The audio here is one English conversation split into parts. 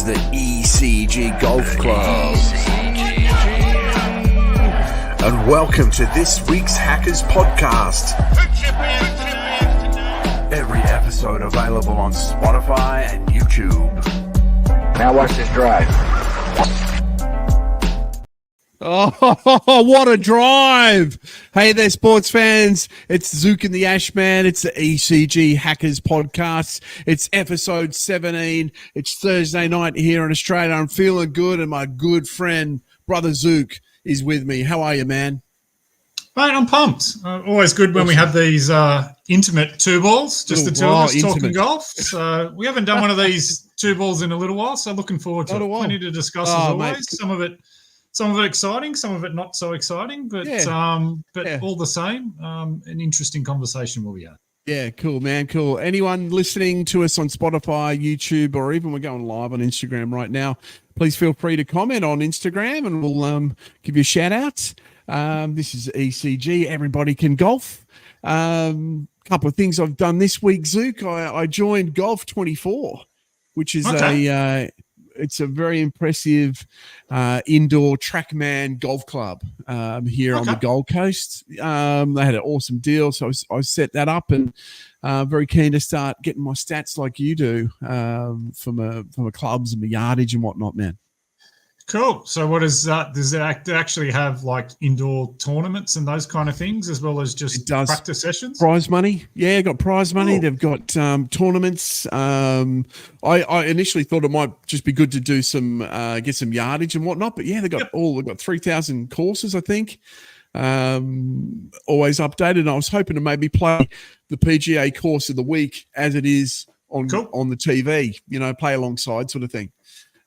the ECG Golf Club. And welcome to this week's Hackers podcast. Every episode available on Spotify and YouTube. Now watch this drive. Oh, what a drive. Hey there, sports fans. It's Zook and the Ashman. It's the ECG Hackers podcast. It's episode 17. It's Thursday night here in Australia. I'm feeling good, and my good friend, Brother Zook, is with me. How are you, man? Mate, I'm pumped. Always good when we have these intimate two balls, just the two of us talking golf. So we haven't done one of these two balls in a little while, so looking forward to it. Plenty to discuss as always. Mate. Some of it exciting, some of it not so exciting, but all the same, an interesting conversation will be had. Yeah, cool, man, cool. Anyone listening to us on Spotify, YouTube, or even we're going live on Instagram right now, please feel free to comment on Instagram and we'll give you a shout out. This is ECG. Everybody can golf. Couple of things I've done this week, Zook. I joined Golf 24, which is it's a very impressive indoor TrackMan golf club here on the Gold Coast. They had an awesome deal, so I set that up and very keen to start getting my stats like you do from a clubs and my yardage and whatnot, man. Cool. So what is that? Does it actually have like indoor tournaments and those kind of things as well as just practice sessions? Prize money. Yeah, got prize money. Cool. They've got tournaments. I initially thought it might just be good to do some get some yardage and whatnot, but yeah, they've got 3,000 courses, I think. Always updated. And I was hoping to maybe play the PGA course of the week as it is on the TV, play alongside sort of thing.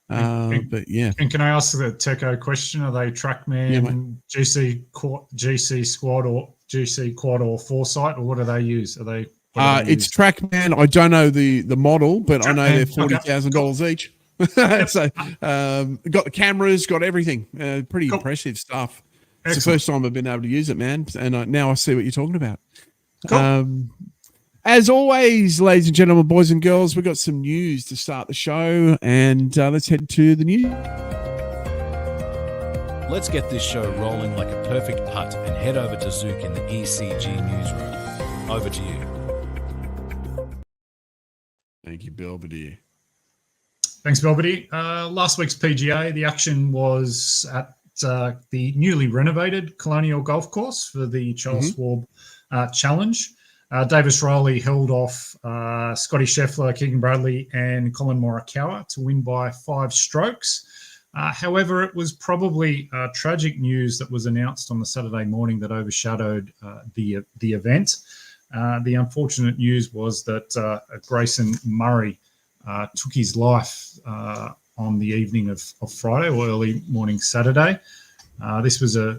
But yeah. And can I ask the Techo question? Are they TrackMan, GC Squad or GC Quad or Foresight, or what do they use? It's TrackMan. I don't know the model, but I know they're $40,000 each. So got the cameras, got everything. Pretty impressive stuff. Excellent. It's the first time I've been able to use it, man. And now I see what you're talking about. Cool. As always, ladies and gentlemen, boys and girls, we've got some news to start the show, and let's head to the news. Let's get this show rolling like a perfect putt and head over to Zook in the ECG newsroom. Over to you. Thank you, Belvedere. Thanks, Belvedere. Last week's PGA, the action was at the newly renovated Colonial Golf Course for the Charles Schwab Challenge. Davis Riley held off Scotty Scheffler, Keegan Bradley, and Colin Morikawa to win by 5 strokes. However, it was probably tragic news that was announced on the Saturday morning that overshadowed the event. The unfortunate news was that Grayson Murray took his life on the evening of Friday or early morning Saturday. This was a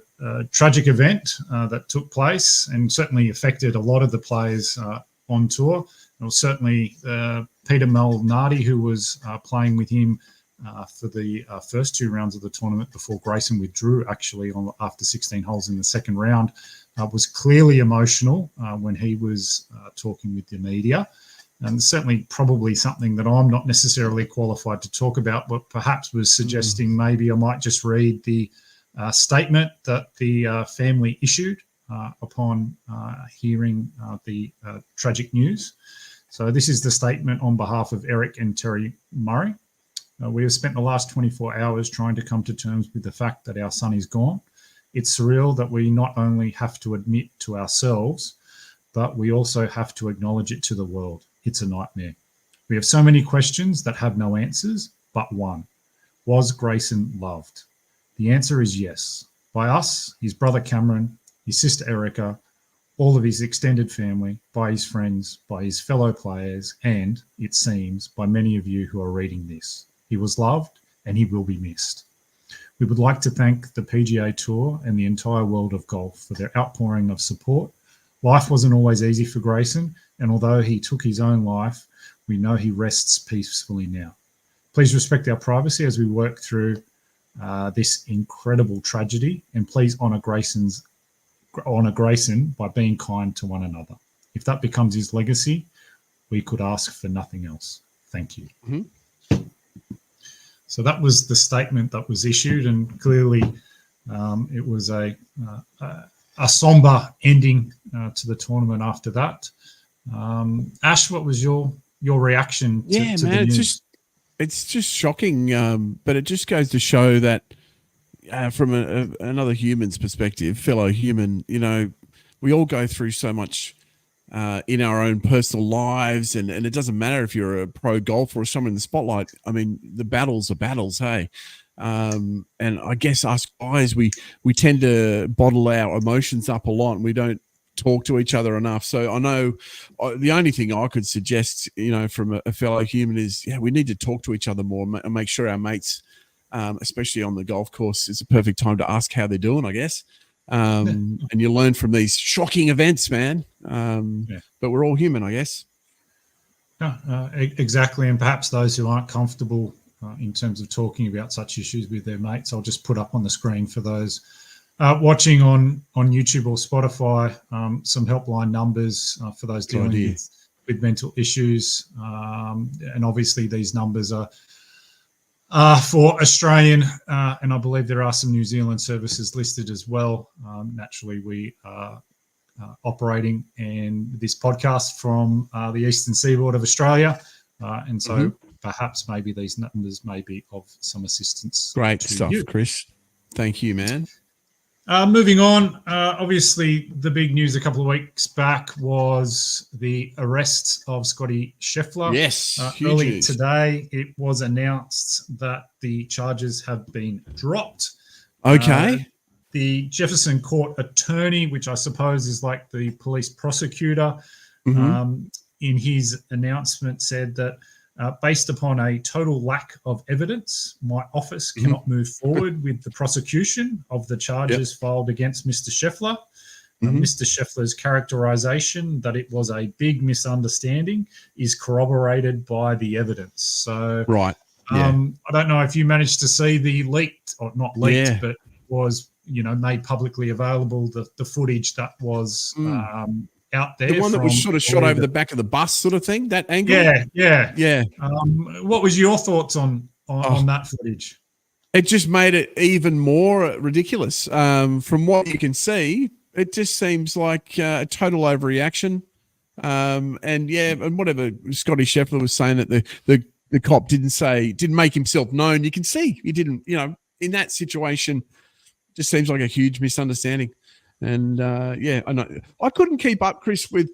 tragic event that took place and certainly affected a lot of the players on tour. It was certainly Peter Malnati, who was playing with him for the first 2 rounds of the tournament before Grayson withdrew, actually, after 16 holes in the second round, was clearly emotional when he was talking with the media. And certainly probably something that I'm not necessarily qualified to talk about, but perhaps was suggesting maybe I might just read the statement that the family issued upon hearing the tragic news. So this is the statement on behalf of Eric and Terry Murray. We have spent the last 24 hours trying to come to terms with the fact that our son is gone. It's surreal that we not only have to admit to ourselves, but we also have to acknowledge it to the world. It's a nightmare. We have so many questions that have no answers, but one. Was Grayson loved? The answer is yes. By us, his brother Cameron, his sister Erica, all of his extended family, by his friends, by his fellow players, and, it seems, by many of you who are reading this. He was loved and he will be missed. We would like to thank the PGA Tour and the entire world of golf for their outpouring of support. Life wasn't always easy for Grayson, and although he took his own life, we know he rests peacefully now. Please respect our privacy as we work through this incredible tragedy, and please honour Grayson by being kind to one another. If that becomes his legacy, we could ask for nothing else. Thank you. So that was the statement that was issued, and clearly it was a somber ending to the tournament after that. Ash, what was your reaction to man, the news? It's just shocking, but it just goes to show that from another human's perspective, fellow human, we all go through so much in our own personal lives, and it doesn't matter if you're a pro golfer or someone in the spotlight. I mean, the battles are battles, hey. And I guess us guys, we tend to bottle our emotions up a lot, and we don't talk to each other enough. So I know the only thing I could suggest, from a fellow human is, we need to talk to each other more and make sure our mates, especially on the golf course, it's a perfect time to ask how they're doing, I guess. And you learn from these shocking events, man. But we're all human, I guess. Exactly. And perhaps those who aren't comfortable in terms of talking about such issues with their mates, I'll just put up on the screen for those watching on YouTube or Spotify, some helpline numbers for those dealing with mental issues. And obviously these numbers are for Australian, and I believe there are some New Zealand services listed as well. Naturally, we are operating in this podcast from the eastern seaboard of Australia, and so perhaps maybe these numbers may be of some assistance. Great stuff, Chris. Thank you, man. Moving on, obviously the big news a couple of weeks back was the arrest of Scotty Scheffler. Yes, earlier today it was announced that the charges have been dropped. Okay. The Jefferson Court attorney, which I suppose is like the police prosecutor, in his announcement said that based upon a total lack of evidence, my office cannot move forward with the prosecution of the charges filed against Mr. Scheffler. Mr. Scheffler's characterization that it was a big misunderstanding is corroborated by the evidence. So, right. I don't know if you managed to see the leaked, or not leaked, but was made publicly available, the footage that was out there. The one that was sort of shot over the back of the bus sort of thing, that angle? Yeah. What was your thoughts on that footage? It just made it even more ridiculous. From what you can see, it just seems like a total overreaction. And whatever Scotty Scheffler was saying that the cop didn't make himself known. You can see he didn't, in that situation, just seems like a huge misunderstanding. And I know I couldn't keep up, Chris, with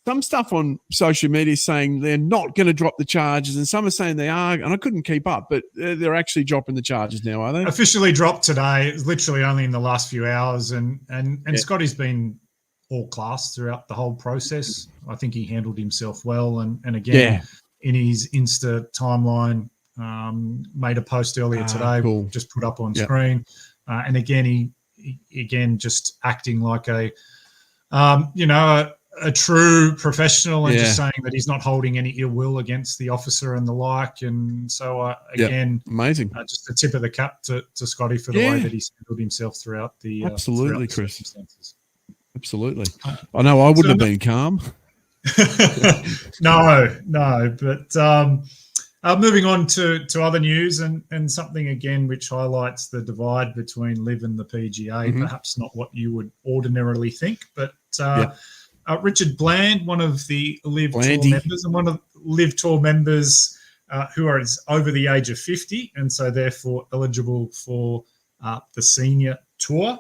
some stuff on social media saying they're not going to drop the charges, and some are saying they are, and I couldn't keep up. But they're actually dropping the charges now, are they? Officially dropped today. It's literally only in the last few hours, and Scotty's been all class throughout the whole process. I think he handled himself well, and again in his Insta timeline, made a post earlier today, just put up on screen, and again he just acting like a true professional, and just saying that he's not holding any ill will against the officer and the like. And so again, amazing. Just a tip of the cap to Scotty for the way that he's handled himself throughout the absolutely, throughout the Chris. Circumstances. Absolutely. I know I wouldn't have been calm. No, but moving on to other news and something again which highlights the divide between LIV and the PGA. Perhaps not what you would ordinarily think, but Richard Bland, one of the LIV Tour members, and one of LIV Tour members who is over the age of 50, and so therefore eligible for the senior tour.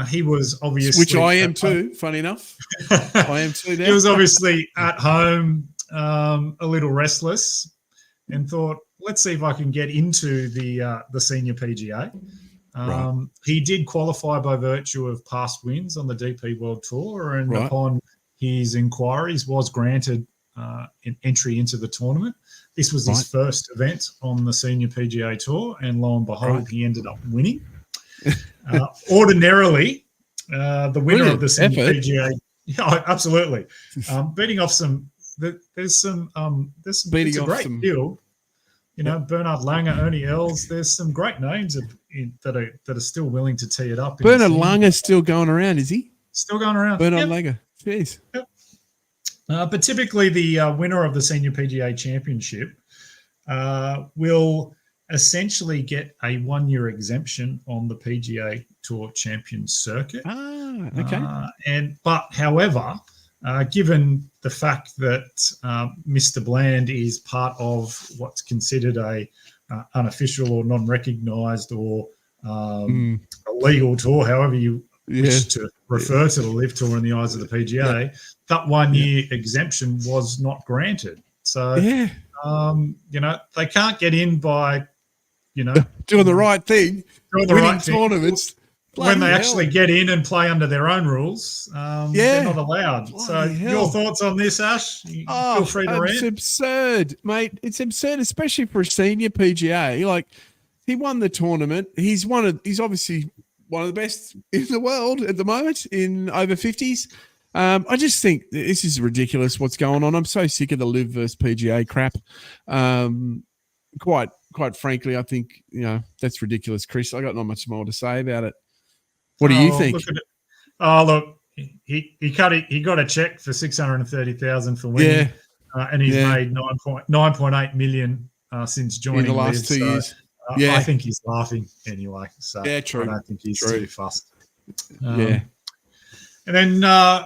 He was obviously, which I am too. Funny enough, I am too. Now. He was obviously at home, a little restless, and thought, let's see if I can get into the senior PGA. He did qualify by virtue of past wins on the DP World Tour, and upon his inquiries was granted an entry into the tournament. This was his first event on the senior PGA Tour, and lo and behold, he ended up winning. Ordinarily, the winner of the senior PGA, absolutely, beating off some. There's some beating off great some field. Bernard Langer, Ernie Els. There's some great names that are still willing to tee it up. Bernard Langer's still going around, is he? Still going around. Bernard Langer. Jeez. Yep. But typically, the winner of the Senior PGA Championship will essentially get a 1-year exemption on the PGA Tour Champions circuit. Okay. However, given the fact that Mr. Bland is part of what's considered a unofficial or non-recognised or a legal tour, however you wish to refer to the Live Tour in the eyes of the PGA, that 1-year exemption was not granted. So, they can't get in by, doing the right thing, winning tournaments. When they actually get in and play under their own rules, they're not allowed. Your thoughts on this, Ash? Feel free to rant. It's absurd, mate. It's absurd, especially for a senior PGA. Like, he won the tournament. He's obviously one of the best in the world at the moment in over 50s. I just think this is ridiculous what's going on. I'm so sick of the Live versus PGA crap. Quite frankly, I think, that's ridiculous, Chris. I got not much more to say about it. What do you think? Look, he got a check for $630,000 for winning, and he's made 9.8 million since joining in the last 2 years. I think he's laughing anyway. So true. I don't think he's too fussed. And then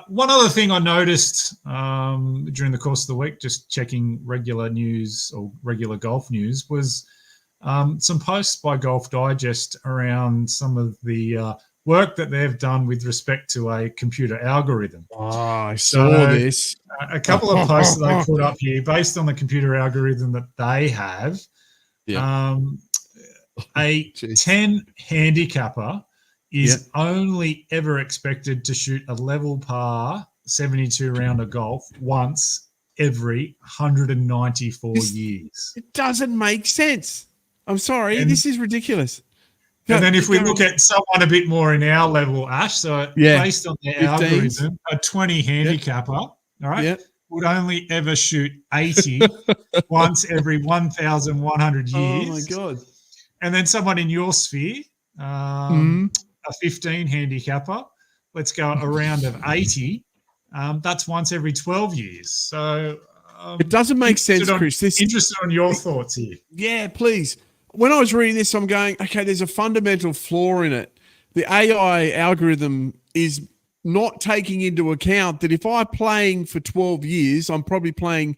one other thing I noticed during the course of the week, just checking regular news or regular golf news, was some posts by Golf Digest around some of the work that they've done with respect to a computer algorithm. Oh, I saw this. A couple of posts that they put up here based on the computer algorithm that they have. A 10 handicapper is only ever expected to shoot a level par 72 round of golf once every 194 years. It doesn't make sense. I'm sorry. This is ridiculous. And then if we look at someone a bit more in our level, Ash, so based on their algorithm, a 20 handicapper, all right, would only ever shoot 80 once every 1,100 years. Oh, my God. And then someone in your sphere, a 15 handicapper, let's go a round of 80. That's once every 12 years. So it doesn't make sense, Chris. Interested on your thoughts here. Yeah, please. When I was reading this, I'm going, okay, there's a fundamental flaw in it. The AI algorithm is not taking into account that if I'm playing for 12 years, I'm probably playing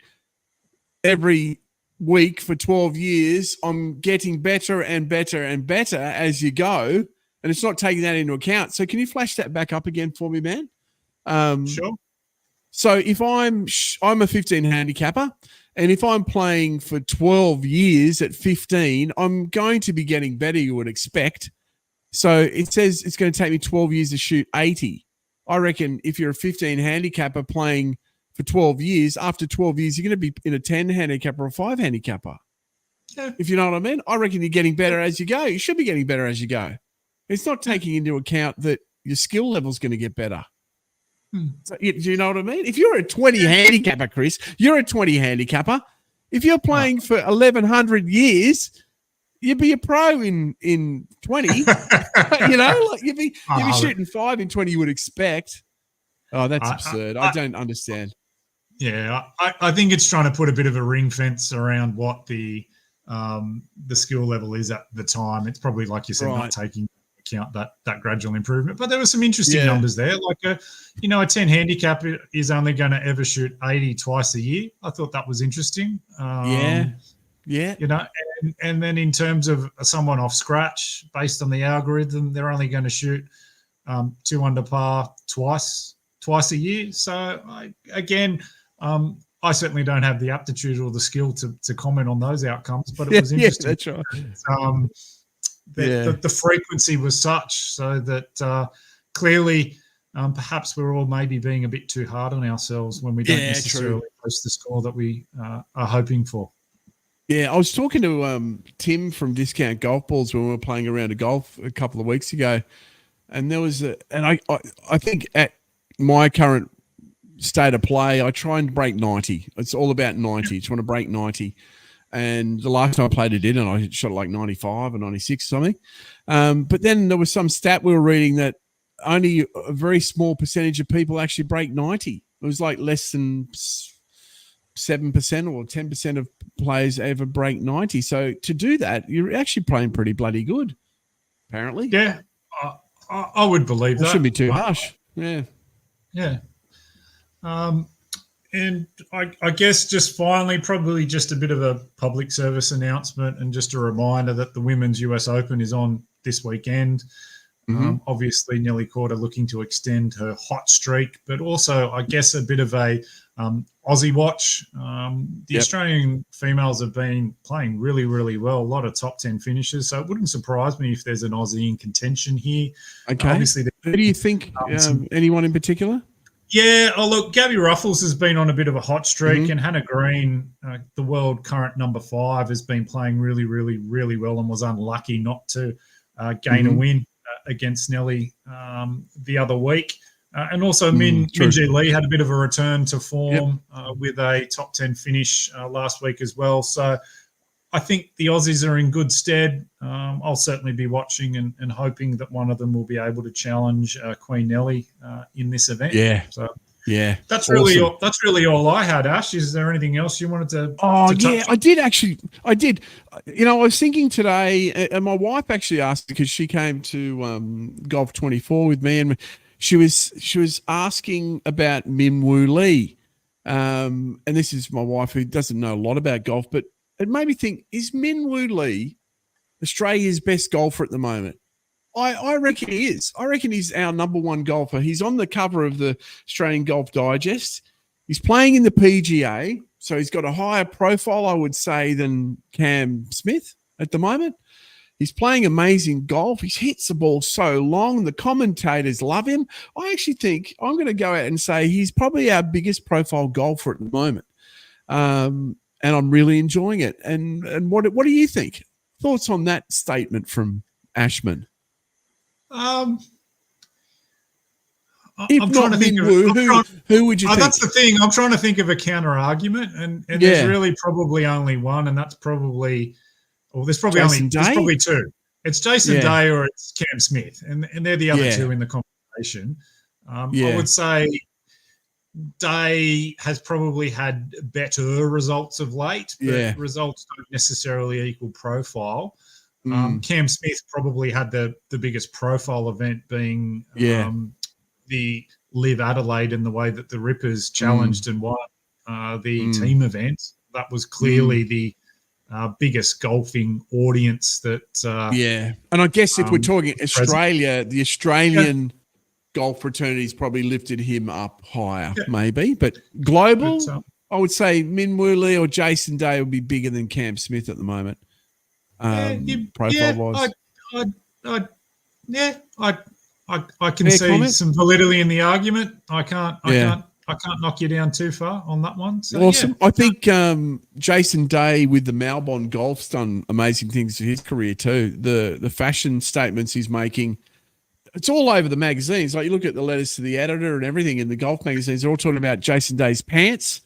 every week for 12 years. I'm getting better and better and better as you go, and it's not taking that into account. So can you flash that back up again for me, man? Sure. So if I'm a 15 handicapper, and if I'm playing for 12 years at 15, I'm going to be getting better, you would expect. So it says it's going to take me 12 years to shoot 80. I reckon if you're a 15 handicapper playing for 12 years, after 12 years, you're going to be in a 10 handicapper or 5 handicapper. Yeah. If you know what I mean? I reckon you're getting better as you go. You should be getting better as you go. It's not taking into account that your skill level is going to get better. So, do you know what I mean? If you're a 20 handicapper, Chris, you're a 20 handicapper. If you're playing for 1,100 years, you'd be a pro in 20. You'd be shooting 5 in 20. You would expect. Oh, that's absurd. I don't understand. Yeah, I think it's trying to put a bit of a ring fence around what the skill level is at the time. It's probably, like you said, not taking account that gradual improvement. But there were some interesting numbers there. Like a 10 handicap is only going to ever shoot 80 twice a year. I thought that was interesting. And then in terms of someone off scratch, based on the algorithm, they're only going to shoot 2 under par twice a year. So I certainly don't have the aptitude or the skill to comment on those outcomes, but it was interesting. That's right. The frequency was such so that clearly perhaps we're all maybe being a bit too hard on ourselves when we don't necessarily post the score that we are hoping for. Yeah, I was talking to Tim from Discount Golf Balls when we were playing around a golf a couple of weeks ago, and there was I think at my current state of play, I try and break 90. It's all about 90. Trying to break 90. And the last time I played, I did, and I shot like 95 or 96 or something. But then there was some stat we were reading that only a very small percentage of people actually break 90. It was like less than 7% or 10% of players ever break 90. So to do that, you're actually playing pretty bloody good, apparently. Yeah, I would believe That that. shouldn't be too harsh. Yeah. Yeah. And I guess just finally, probably just a bit of a public service announcement and just a reminder that the Women's US Open is on this weekend. Obviously, Nelly Corder looking to extend her hot streak, but also, I guess, a bit of a Aussie watch. The Australian females have been playing really, really well. A lot of top 10 finishes. So it wouldn't surprise me if there's an Aussie in contention here. Okay. Obviously, who do you think? Anyone in particular? Yeah. Oh, look, Gabby Ruffles has been on a bit of a hot streak, and Hannah Green, the world current number 5, has been playing really, really, really well and was unlucky not to gain a win against Nelly the other week. And also Minjee Lee had a bit of a return to form with a top 10 finish last week as well. So I think the Aussies are in good stead. I'll certainly be watching and hoping that one of them will be able to challenge Queen Nelly in this event. Yeah. So yeah, that's really all I had. Ash, is there anything else you wanted to? Oh, to yeah, I did. You know, I was thinking today, and my wife actually asked because she came to Golf 24 with me, and she was asking about Min Woo Lee, and this is my wife who doesn't know a lot about golf, but it made me think: is Min Woo Lee Australia's best golfer at the moment? I reckon he is. I reckon he's our number one golfer. He's on the cover of the Australian Golf Digest. He's playing in the PGA, so he's got a higher profile, I would say, than Cam Smith at the moment. He's playing amazing golf. He hits the ball so long. The commentators love him. I actually think I'm going to go out and say he's probably our biggest profile golfer at the moment, and I'm really enjoying it. And what do you think? Thoughts on that statement from Ashman? I'm If trying to think of who would you think? That's the thing. I'm trying to think of a counter argument, and there's really probably only one, and that's probably, there's probably two. It's Jason Day or it's Cam Smith, and they're the other two in the conversation. I would say Day has probably had better results of late, but results don't necessarily equal profile. Cam Smith probably had the biggest profile event being the Live Adelaide, and the way that the Rippers challenged and won the team event. That was clearly the biggest golfing audience that and I guess if we're talking Australia, the Australian golf fraternity's probably lifted him up higher, maybe, but global, I would say Min Woo Lee or Jason Day would be bigger than Cam Smith at the moment. Profile wise, I can see comment? Some validity in the argument. I can't knock you down too far on that one. So, awesome. I think Jason Day with the Malbon Golf's done amazing things for his career too. The fashion statements he's making, it's all over the magazines. Like you look at the letters to the editor and everything in the golf magazines, they're all talking about Jason Day's pants.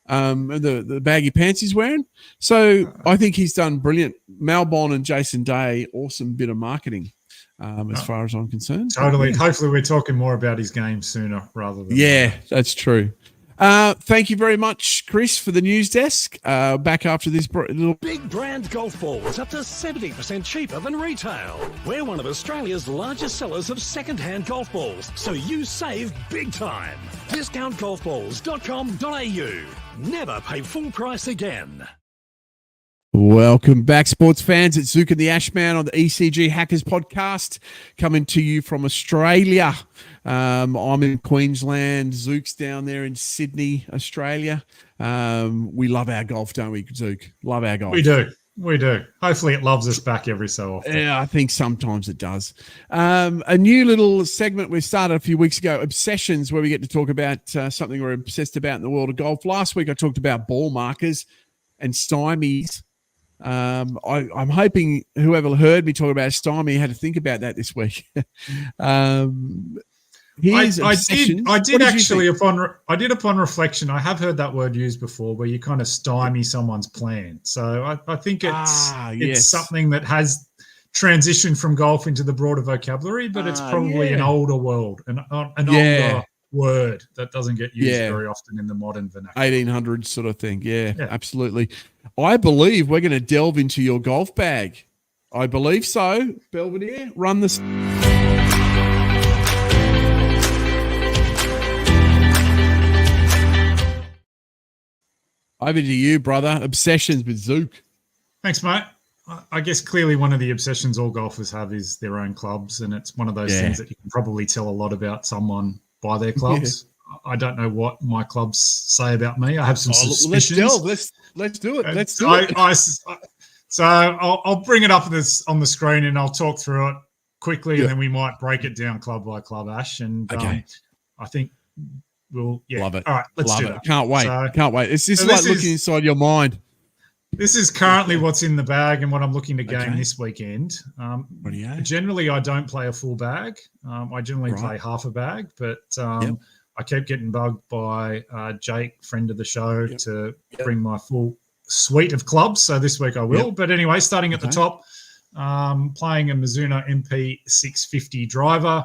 The baggy pants he's wearing. So I think he's done brilliant. Malbon and Jason Day, awesome bit of marketing as far as I'm concerned. Totally. Hopefully we're talking more about his game sooner rather than later. That's true. Thank you very much, Chris, for the news desk. Back after this little Big brand golf balls up to 70% cheaper than retail. We're one of Australia's largest sellers of second-hand golf balls, so you save big time. Discountgolfballs.com.au. Never pay full price again. Welcome back, sports fans. It's Zook and the Ashman on the ECG Hackers podcast, coming to you from Australia. I'm in Queensland. Zook's down there in Sydney, Australia. We love our golf, don't we, Zook? Love our golf. We do. Hopefully it loves us back every so often. Yeah, I think sometimes it does. A new little segment we started a few weeks ago, Obsessions, where we get to talk about something we're obsessed about in the world of golf. Last week I talked about ball markers and stymies. I'm hoping whoever heard me talk about stymie had to think about that this week. I did actually upon reflection. I have heard that word used before, where you kind of stymie someone's plan. So I think it's something that has transitioned from golf into the broader vocabulary, but it's probably an older world, an older word that doesn't get used Yeah. very often in the modern vernacular. 1800s sort of thing. Yeah, Yeah. absolutely. I believe we're going to delve into your golf bag. I believe so. Belvedere, run this. Over to you, brother. Obsessions with Zook. Thanks, mate. I guess clearly one of the obsessions all golfers have is their own clubs, and it's one of those things that you can probably tell a lot about someone by their clubs. I don't know what my clubs say about me. I have some suspicions. Let's do it. Let's do it. So I'll bring it up on the screen and I'll talk through it quickly, and then we might break it down club by club, Ash. And I think we'll love it. All right, let's do it. Can't wait. Can't wait. It's just like looking inside your mind. This is currently what's in the bag and what I'm looking to game this weekend. Generally, I don't play a full bag. I generally play half a bag, but I kept getting bugged by Jake, friend of the show, to bring my full suite of clubs. So this week I will. But anyway, starting at the top, playing a Mizuno MP 650 driver.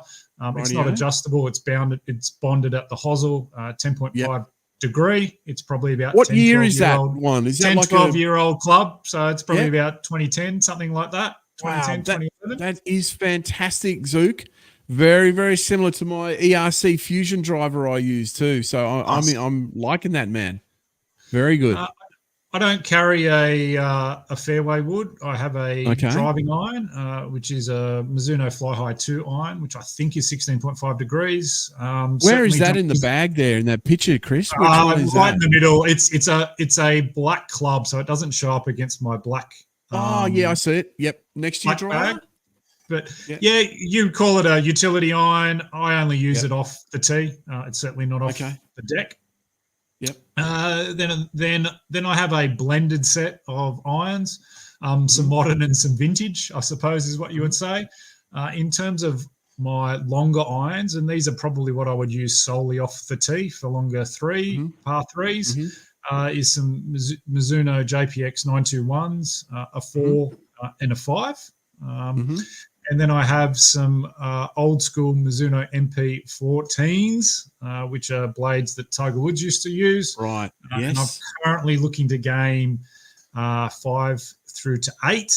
It's not adjustable. It's bounded. It's bonded at the hosel, 10.5 degree. It's probably about what 10, year is that old, one? Is 10, that like 12-year-old club? So it's probably about 2010, something like that. 2010, wow, 2011. That is fantastic, Zook. Very, very similar to my ERC Fusion driver I use too. So I'm liking that, man. Very good. I don't carry a fairway wood. I have a driving iron, which is a Mizuno Fly High 2 iron, which I think is 16.5 degrees. Where is that in the bag there in that picture, Chris? Which one is right that? in the middle. It's a black club, so it doesn't show up against my black. I see it. Yep, next to your driver. Bag. But you call it a utility iron. I only use it off the tee. It's certainly not off the deck. Yep. Then I have a blended set of irons, some modern and some vintage, I suppose is what you would say. In terms of my longer irons, and these are probably what I would use solely off the tee for longer par threes, is some Mizuno JPX 921s, a 4 and a 5. And then I have some old school Mizuno MP 14s, which are blades that Tiger Woods used to use. Right. And I'm currently looking to game 5 through to 8.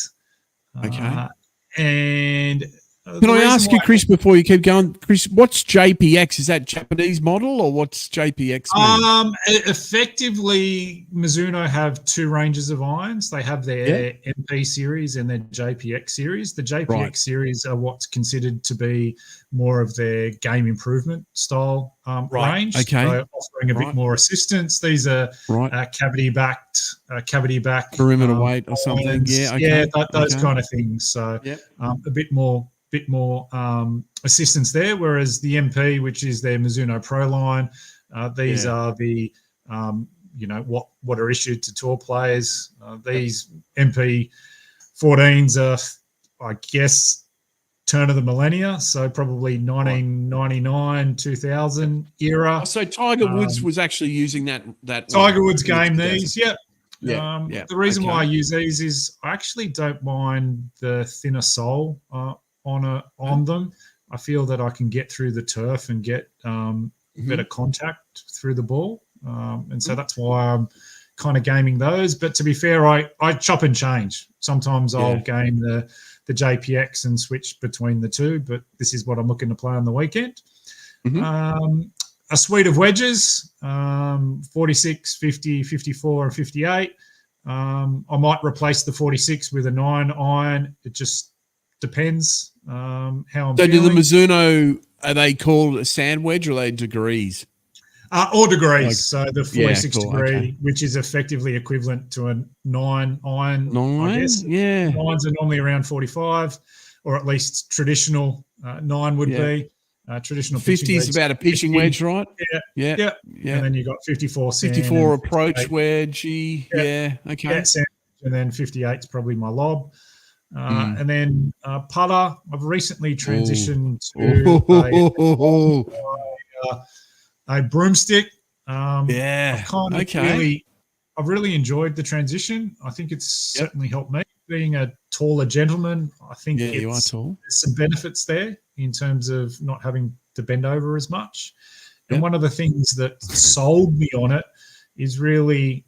And can I ask you, Chris, before you keep going, Chris, what's JPX? Is that Japanese model or what's JPX mean? Effectively, Mizuno have 2 ranges of irons. They have their MP series and their JPX series. The JPX series are what's considered to be more of their game improvement style range. So offering a bit more assistance. These are cavity backed perimeter weight or something. Irons. Those kind of things. So a bit more assistance there, whereas the MP, which is their Mizuno Pro line, these are the what are issued to tour players. These MP 14s are, I guess, turn of the millennia, so probably 1999 2000 era. So Tiger Woods was actually using that Tiger Woods game these. The reason why I use these is I actually don't mind the thinner sole on them. I feel that I can get through the turf and get better contact through the ball, and so that's why I'm kind of gaming those. But to be fair, I chop and change. Sometimes I'll game the JPX and switch between the two, but this is what I'm looking to play on the weekend. A suite of wedges, 46, 50, 54, and 58. I might replace the 46 with a 9 iron. It just depends how I'm feeling. Do the Mizuno, are they called a sand wedge or are they degrees? Or degrees. So the 46 degree, which is effectively equivalent to a 9 iron. 9? I guess. Yeah. 9s are normally around 45, or at least traditional 9 would be. Traditional 50 is about a pitching wedge, right? Yeah. And then you've got 54 sand. 54 approach wedge. Okay. Sand, and then 58 is probably my lob. And then putter, I've recently transitioned to a broomstick. I've really enjoyed the transition. I think it's certainly helped me. Being a taller gentleman, I think you are tall. There's some benefits there in terms of not having to bend over as much. And one of the things that sold me on it is really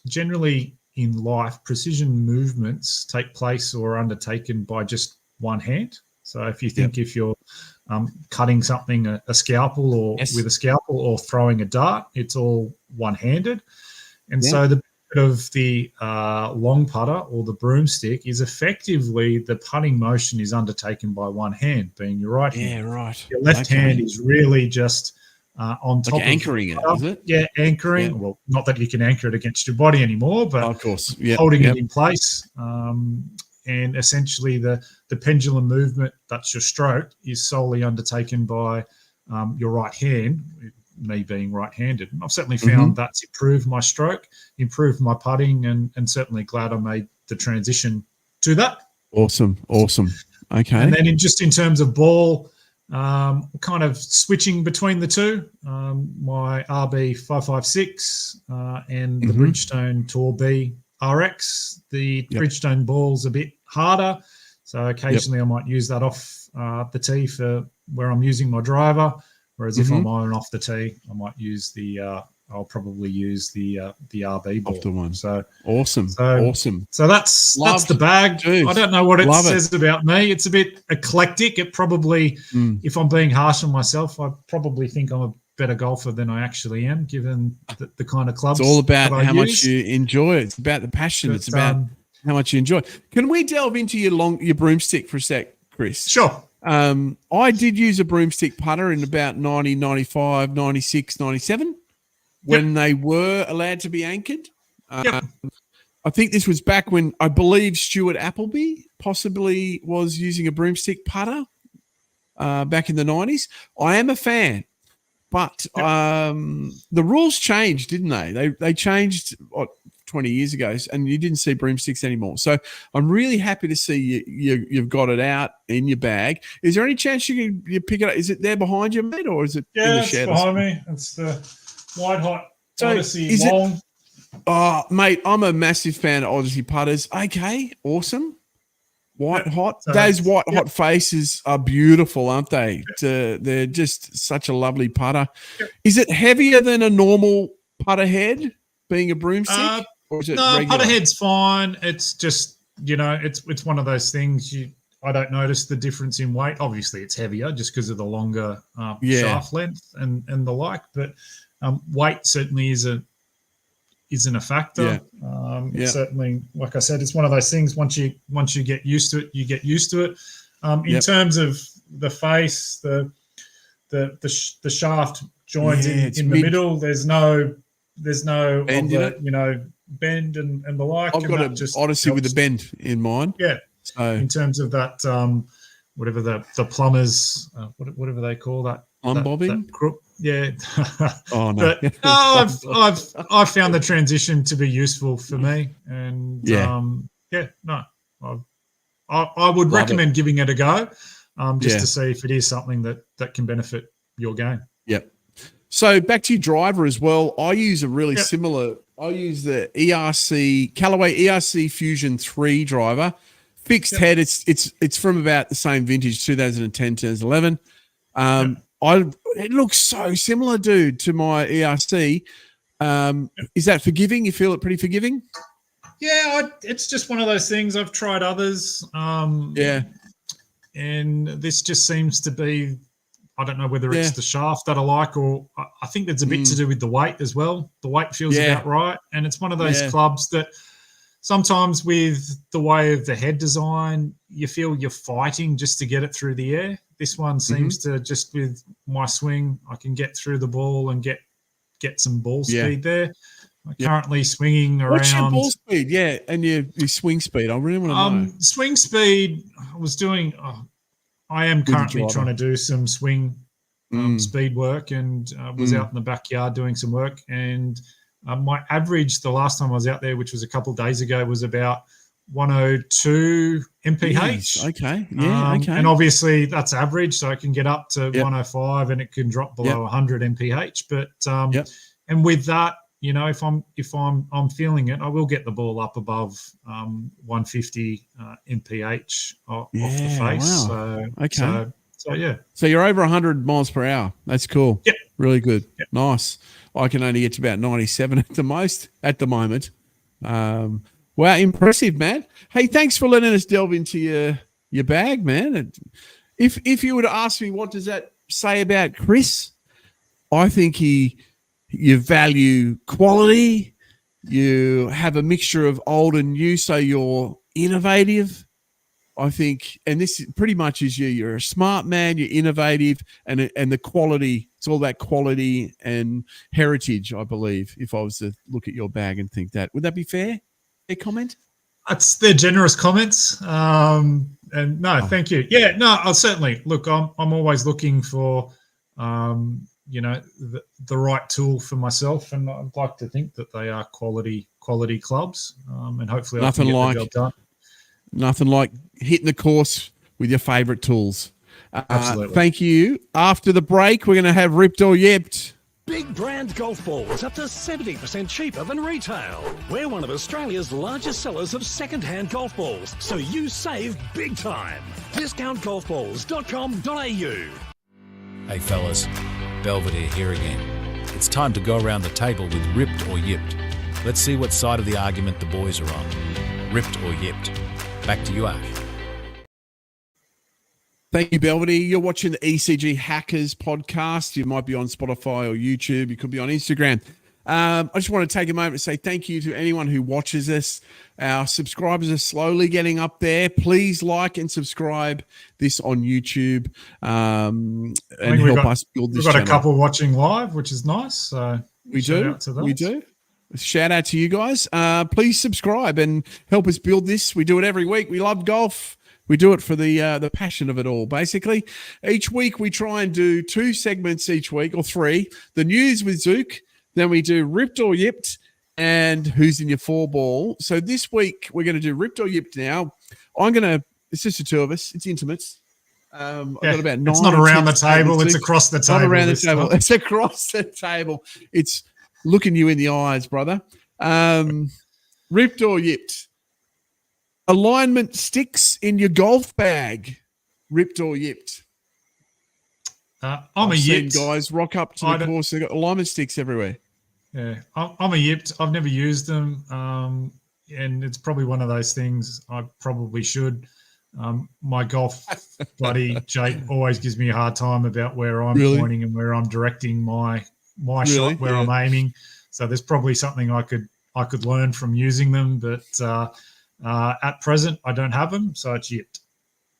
generally in life, precision movements take place or are undertaken by just one hand. So if you think if you're cutting something, a scalpel or with a scalpel or throwing a dart, it's all one-handed. And so the bit of the long putter or the broomstick is effectively the putting motion is undertaken by one hand, being your right hand. Yeah, right. Your left hand is really just on top like of anchoring it, is it? Yeah, anchoring. Yeah. Well, not that you can anchor it against your body anymore, but of course, holding it in place. And essentially the pendulum movement, that's your stroke, is solely undertaken by your right hand, me being right-handed. And I've certainly found that's improved my stroke, improved my putting, and certainly glad I made the transition to that. Awesome. Okay. And then in terms of ball, kind of switching between the two, my RB 556 and the Bridgestone Tour B RX. The Bridgestone ball's a bit harder, so occasionally I might use that off the tee for where I'm using my driver. Whereas if I'm on and off the tee, I might use I'll probably use the RB ball. Off the one. So awesome. So that's the bag. Dude, I don't know what it says about me. It's a bit eclectic. It probably, if I'm being harsh on myself, I probably think I'm a better golfer than I actually am, given the kind of clubs. It's all about how use. much you enjoy it. It's about the passion. It's about how much you enjoy it. Can we delve into your broomstick for a sec, Chris? Sure. I did use a broomstick putter in about 90, 95, 96, 97 when they were allowed to be anchored. I think this was back when I believe Stuart Appleby possibly was using a broomstick putter back in the 90s. I am a fan. But the rules changed, didn't they? They changed 20 years ago, and you didn't see broomsticks anymore. So I'm really happy to see you've got it out in your bag. Is there any chance you pick it up? Is it there behind you, mate, or is it in the shed? It's behind me. It's the White Hot Odyssey Long. Oh, mate, I'm a massive fan of Odyssey putters. Okay, awesome. White hot. So, those white hot faces are beautiful, aren't they? They're just such a lovely putter. Is it heavier than a normal putter head, being a broomstick? Or is it regular? Putter head's fine. It's just, it's one of those things I don't notice the difference in weight. Obviously, it's heavier just because of the longer shaft length and the like. But weight certainly isn't a factor. Certainly, like I said, it's one of those things. Once you get used to it, you get used to it. In terms of the face, the shaft joins in the middle. There's no bend, bend and the like. I've got an Odyssey with a bend in mine. Yeah. So in terms of that, whatever the plumbers, whatever they call that, plumb bobbing. Yeah. Oh no. But I've found the transition to be useful for me, and I would recommend giving it a go, just to see if it is something that can benefit your game. Yep. So back to your driver as well. I use a really similar. I use the Callaway ERC Fusion 3 driver, fixed head. It's from about the same vintage, 2010, 2011. It looks so similar, dude, to my ERC. Is that forgiving? You feel it pretty forgiving? Yeah, it's just one of those things. I've tried others. And this just seems to be, I don't know whether it's the shaft that I like, or I think there's a bit to do with the weight as well. The weight feels about right. And it's one of those clubs that sometimes with the way of the head design, you feel you're fighting just to get it through the air. This one seems to just with my swing, I can get through the ball and get some ball speed there. I'm currently swinging around. What's your ball speed? Yeah, and your swing speed. I really want to know. Swing speed, I am currently trying to do some swing speed work, and was out in the backyard doing some work. And my average the last time I was out there, which was a couple of days ago, was about 102 mph. Yes, okay. Yeah, okay. And obviously that's average, so I can get up to 105 and it can drop below 100 mph. But and with that, if I'm feeling it, I will get the ball up above 150 mph off the face. Wow. So So yeah. So you're over 100 miles per hour. That's cool. Yep. Really good. Yep. Nice. I can only get to about 97 at the most at the moment. Wow, impressive, man. Hey, thanks for letting us delve into your bag, man. If you were to ask me what does that say about Chris, I think you value quality. You have a mixture of old and new, so you're innovative. I think, and this pretty much is you. You're a smart man. You're innovative, and the quality. It's all about quality and heritage. I believe. If I was to look at your bag and think that, would that be fair? Fair comment. They're generous comments. And no, thank you. Yeah, no, I'll certainly look. I'm always looking for, the right tool for myself, and I'd like to think that they are quality clubs, and hopefully I can get the job done. Nothing like hitting the course with your favourite tools. Absolutely. Thank you. After the break, we're going to have Ripped or Yipped. Big brand golf balls up to 70% cheaper than retail. We're one of Australia's largest sellers of second-hand golf balls, so you save big time. Discountgolfballs.com.au. Hey fellas, Belvedere here again. It's time to go around the table with Ripped or Yipped. Let's see what side of the argument the boys are on. Ripped or Yipped. Back to you, Ash. Thank you, Belvedere. You're watching the ECG Hackers podcast. You might be on Spotify or YouTube. You could be on Instagram. I just want to take a moment to say thank you to anyone who watches us. Our subscribers are slowly getting up there. Please like and subscribe this on YouTube and help us build this channel. We've got a couple watching live, which is nice. So we do. Shout out to you guys. Please subscribe and help us build this. We do it every week. We love golf. We do it for the passion of it all, basically. Each week we try and do 2 segments each week, or 3. The news with Zook. Then we do Ripped or Yipped and Who's in Your 4-ball. So this week we're going to do Ripped or Yipped now. It's just the 2 of us. It's intimates. I've got about 9. It's not around the table. It's across the table. Not around the table. It's across the table. It's looking you in the eyes, brother. Ripped or Yipped. Alignment sticks in your golf bag. Ripped or Yipped. I'm a Yipped. Guys rock up to the course. They've got alignment sticks everywhere. Yeah, I'm a Yipped. I've never used them, and it's probably one of those things I probably should. My golf buddy Jake always gives me a hard time about where I'm pointing and where I'm directing my shot, where I'm aiming. So there's probably something I could learn from using them, but at present I don't have them, so it's Yipped.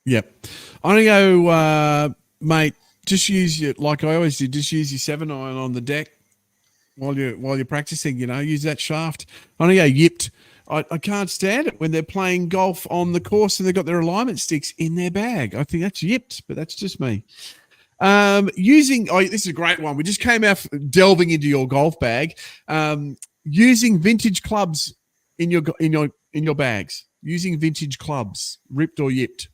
Yep. I'm gonna go, mate. Just use like I always do. Just use your 7-iron on the deck while you're practicing. Use that shaft. I'm gonna go Yipped. I can't stand it when they're playing golf on the course and they've got their alignment sticks in their bag. I think that's Yipped, but that's just me. This is a great one. We just came out delving into your golf bag. Using vintage clubs in your bags. Using vintage clubs. Ripped or Yipped.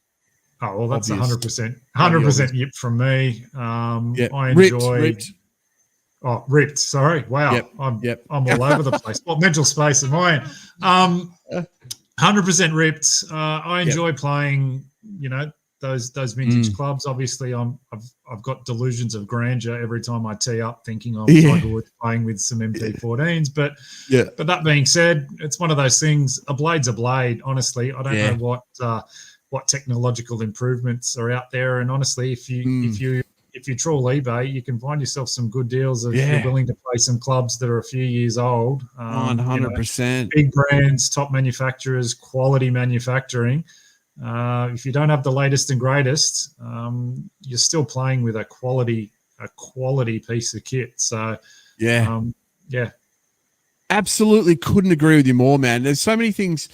Oh, well, that's 100% Yipped from me. I enjoy ripped. Oh, Ripped. Sorry. Wow. I'm all over the place. What mental space am I in? 100% Ripped. I enjoy playing, those vintage clubs. Obviously, I've got delusions of grandeur every time I tee up, thinking I'm Tiger Woods playing with some MP14s. But that being said, it's one of those things. A blade's a blade. Honestly, I don't know what technological improvements are out there. And honestly, if you trawl eBay, you can find yourself some good deals if you're willing to play some clubs that are a few years old. 100%. Big brands, top manufacturers, quality manufacturing. If you don't have the latest and greatest, you're still playing with a quality piece of kit. So absolutely couldn't agree with you more, man. There's so many things.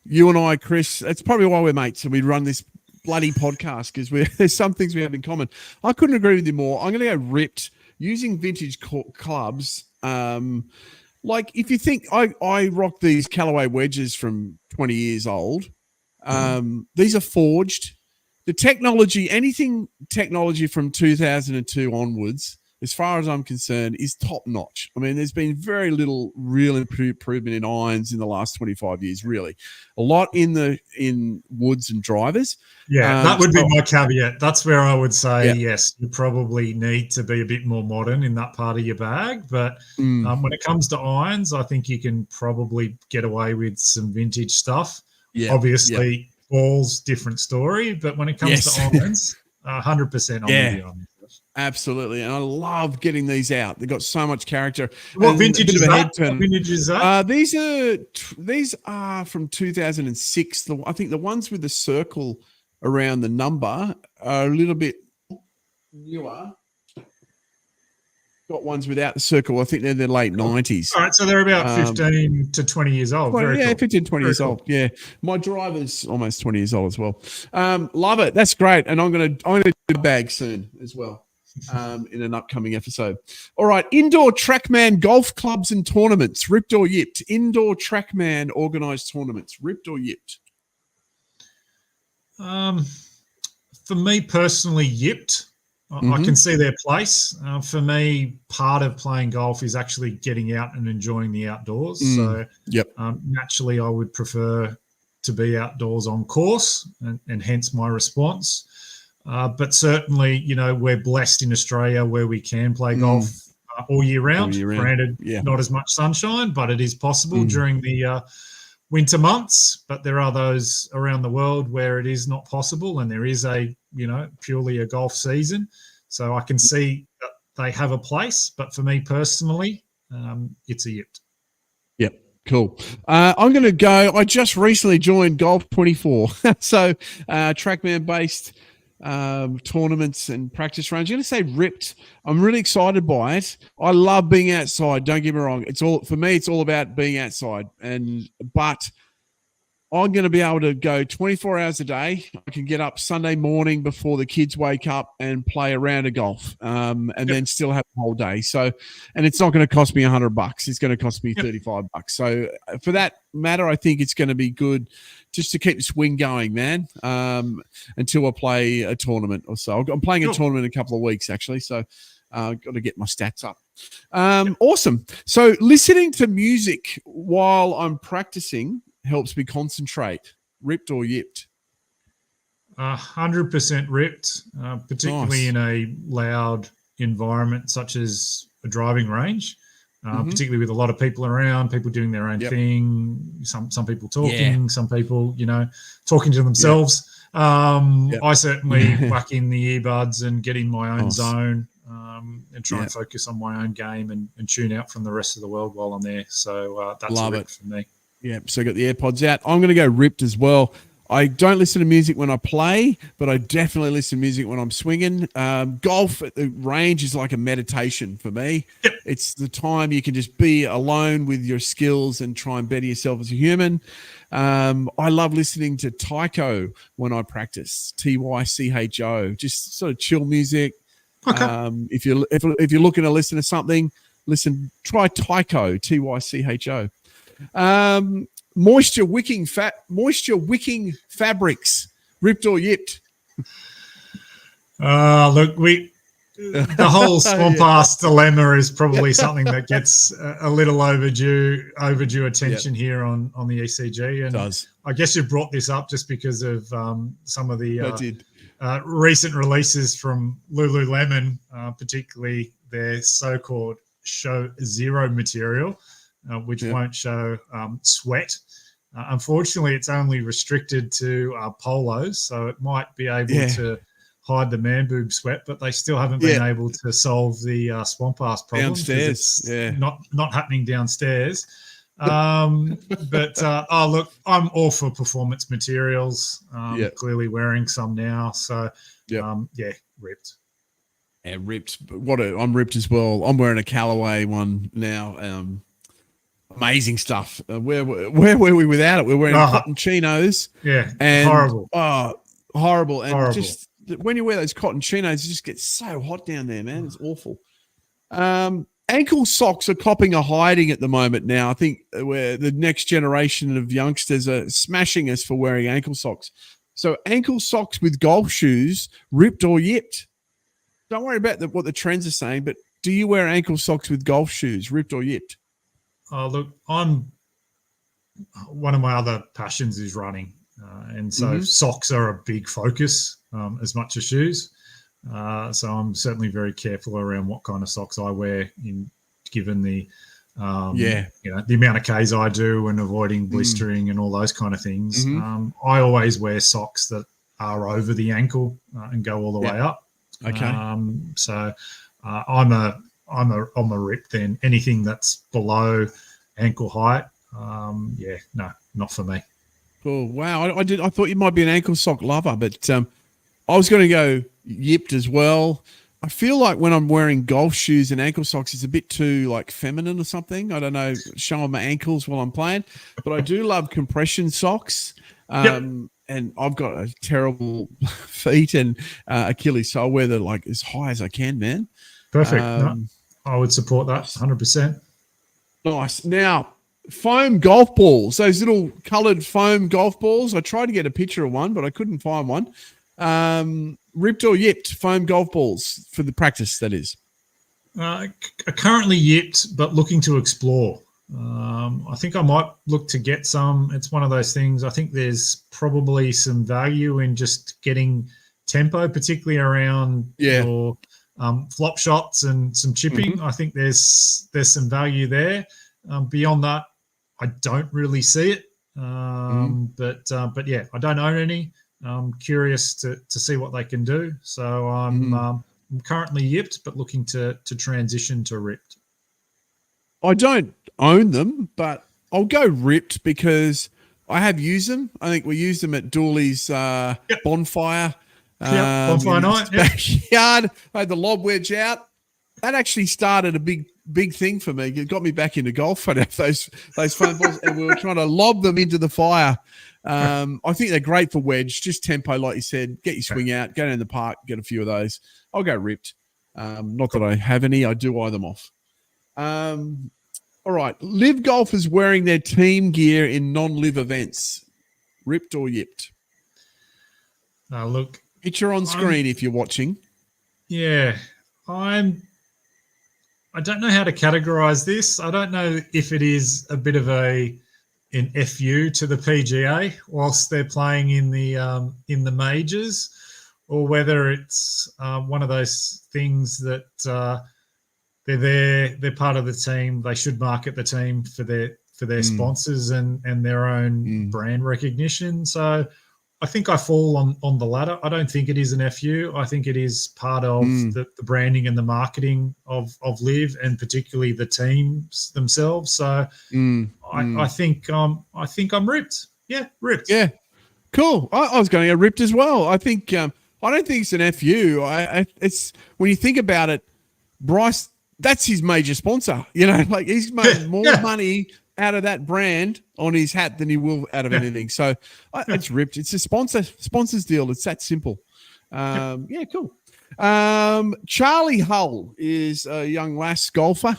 You and I, Chris, that's probably why we're mates and we run this bloody podcast, because there's some things we have in common. I couldn't agree with you more. I'm going to go Ripped. Using vintage clubs. Like if you think I rock these Callaway wedges from 20 years old. These are forged. The technology, anything technology from 2002 onwards, as far as I'm concerned, is top notch. I mean, there's been very little real improvement in irons in the last 25 years, really. A lot in woods and drivers. Yeah, that would be my caveat. That's where I would say, yes, you probably need to be a bit more modern in that part of your bag. But when it comes to irons, I think you can probably get away with some vintage stuff. Yeah, obviously, balls, different story. But when it comes to irons, 100% I'm with you on this. Absolutely. And I love getting these out. They've got so much character. What vintage is that? What vintage is that? These are from 2006. I think the ones with the circle around the number are a little bit newer. Got ones without the circle. I think they're the late 90s. All right, so they're about 15 to 20 years old. Very cool. 15, 20 years old. Yeah. My driver's almost 20 years old as well. Love it. That's great. And I'm gonna do a bag soon as well. In an upcoming episode. All right, indoor TrackMan golf clubs and tournaments, ripped or yipped. Indoor TrackMan organised tournaments, ripped or yipped. For me personally, yipped. I can see their place. For me, part of playing golf is actually getting out and enjoying the outdoors. So naturally, I would prefer to be outdoors on course, and hence my response. But certainly, we're blessed in Australia where we can play golf all year round. Granted, not as much sunshine, but it is possible during the winter months. But there are those around the world where it is not possible, and there is purely a golf season. So I can see that they have a place. But for me personally, it's a yipped. Yep. Cool. I'm going to go. I just recently joined Golf 24. So TrackMan based tournaments and practice range. I'm going to say ripped. I'm really excited by it. I love being outside. Don't get me wrong. It's all about being outside. But I'm going to be able to go 24 hours a day. I can get up Sunday morning before the kids wake up and play a round of golf, and then still have the whole day. So, and it's not going to cost me $100. It's going to cost me $35. So for that matter, I think it's going to be good just to keep the swing going, man, until I play a tournament or so. I'm playing a tournament in a couple of weeks, actually. So I've got to get my stats up. Awesome. So listening to music while I'm practicing helps me concentrate. Ripped or yipped? 100% ripped, particularly in a loud environment such as a driving range, particularly with a lot of people around, people doing their own thing, some people talking, some people, talking to themselves. I certainly whack in the earbuds and get in my own zone and try and focus on my own game and tune out from the rest of the world while I'm there. So that's a rip for me. Yeah, so I got the AirPods out. I'm going to go ripped as well. I don't listen to music when I play, but I definitely listen to music when I'm swinging. Golf at the range is like a meditation for me. Yep. It's the time you can just be alone with your skills and try and better yourself as a human. I love listening to Tycho when I practice, Tycho, just sort of chill music. Okay. If you're looking to listen to something, try Tycho, Tycho. Moisture wicking fabrics, ripped or yipped? Look, the whole swamp ass dilemma is probably something that gets a little overdue attention here on the ECG. And it does. I guess you brought this up just because of some of the recent releases from Lululemon, particularly their so-called Show Zero material. Which won't show sweat. Unfortunately, it's only restricted to polos, so it might be able to hide the man boob sweat, but they still haven't been able to solve the swamp ass problem. Downstairs, it's not happening downstairs. But look, I'm all for performance materials. Clearly wearing some now, so ripped. Yeah, ripped. I'm ripped as well. I'm wearing a Callaway one now. Amazing stuff. Where were we without it? We're wearing cotton chinos. Yeah, and horrible. Horrible. And just when you wear those cotton chinos, it just gets so hot down there, man. It's awful. Ankle socks are copping a hiding at the moment now. I think where the next generation of youngsters are smashing us for wearing ankle socks. So ankle socks with golf shoes, ripped or yipped. Don't worry about what the trends are saying, but Do you wear ankle socks with golf shoes, ripped or yipped? Oh, look, one of my other passions is running. And so socks are a big focus as much as shoes. So I'm certainly very careful around what kind of socks I wear, given the the amount of Ks I do and avoiding blistering and all those kind of things. I always wear socks that are over the ankle and go all the way up. Okay. So I'm a rip then. Anything that's below ankle height, no, not for me. Oh wow! I thought you might be an ankle sock lover, but I was going to go yipped as well. I feel like when I'm wearing golf shoes and ankle socks, it's a bit too like feminine or something. I don't know, showing my ankles while I'm playing. But I do love compression socks. And I've got a terrible feet and Achilles, so I wear them like as high as I can, man. Perfect. I would support that 100%. Nice. Now, foam golf balls, those little coloured foam golf balls. I tried to get a picture of one, but I couldn't find one. Ripped or yipped foam golf balls for the practice, that is. Currently yipped, but looking to explore. I think I might look to get some. It's one of those things. I think there's probably some value in just getting tempo, particularly around your flop shots and some chipping. I think there's some value there. Beyond that, I don't really see it. But yeah, I don't own any. I'm curious to see what they can do. So I'm currently yipped, but looking to transition to ripped. I don't own them, but I'll go ripped because I have used them. I think we used them at Dooley's bonfire. Bonfire night. Backyard. I had the lob wedge out. That actually started a big thing for me. It got me back into golf. I'd have those foam balls, and we were trying to lob them into the fire. I think they're great for wedge, just tempo, like you said. Get your swing out, go down the park, get a few of those. I'll go ripped. Not that I have any. I do eye them off. All right. Live golfers wearing their team gear in non-live events. Ripped or yipped? Look. Picture on screen if you're watching. Yeah. I don't know how to categorize this. I don't know if it is a bit of an FU to the PGA whilst they're playing in the majors, or whether it's one of those things that they're there, they're part of the team. They should market the team for their sponsors and their own brand recognition. So I think I fall on the latter. I don't think it is an FU. I think it is part of the branding and the marketing of Live, and particularly the teams themselves. So I think I'm ripped. Yeah, ripped. Yeah, cool. I was going to go ripped as well. I think I don't think it's an FU. It's when you think about it, Bryce, that's his major sponsor. You know, like he's made more money out of that brand on his hat than he will out of anything. So it's ripped. It's a sponsor's deal. It's that simple. Yeah, cool. Charlie Hull is a young lass golfer.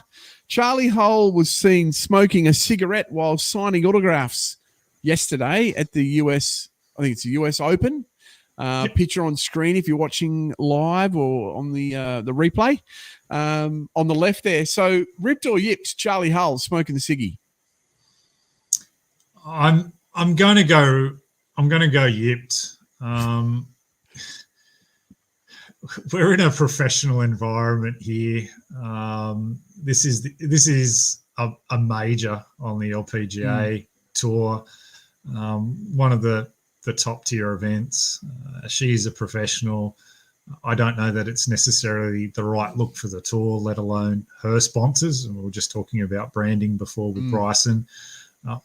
Charlie Hull was seen smoking a cigarette while signing autographs yesterday at the US, I think it's the US Open. Picture on screen if you're watching live or on the replay on the left there. So ripped or yipped, Charlie Hull smoking the ciggy? I'm going to go yipped. We're in a professional environment here. This is a major on the LPGA tour. One of the top tier events. She's a professional. I don't know that it's necessarily the right look for the tour, let alone her sponsors. And we were just talking about branding before with Bryson.